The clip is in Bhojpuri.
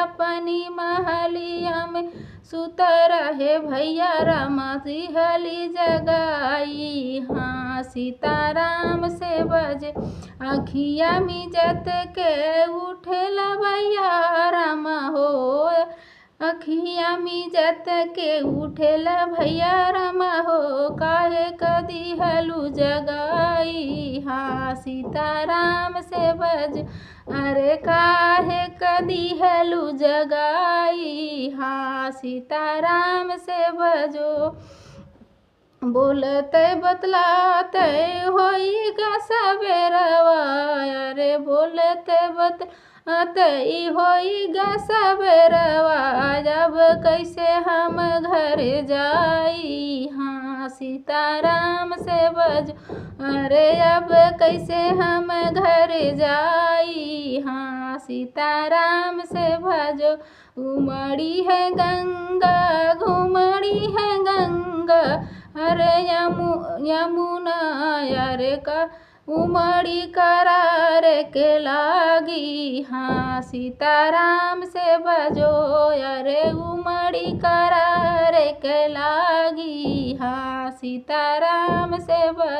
अपनी महलिया में सुत रहे भैया रामा सिहली जगाई। हाँ सीताराम से बजे अखिया मिजत के उठेला भैया रामा हो, अखिया मिजत के उठेला भैया रामा हो, काहे कदी हलू जगाई। हाँ सीताराम से बज अरे काहे कदी हलू जगाई। हाँ सीताराम से बजो बोलते बतलाते होइगा सबेरवा, अरे बोलते बतलाते होइगा सबेरवा, जब कैसे हम घर जाई। हाँ सीताराम से बजो अरे अब कैसे हम घर जाई। हाँ सीताराम से भजो उमड़ी है गंगा घुमड़ी है गंगा, अरे यमुना यारे का उमड़ी करार के लागी। हाँ सीताराम से बजो अरे उमड़ी करार के लागी। हाँ सीताराम से बजो।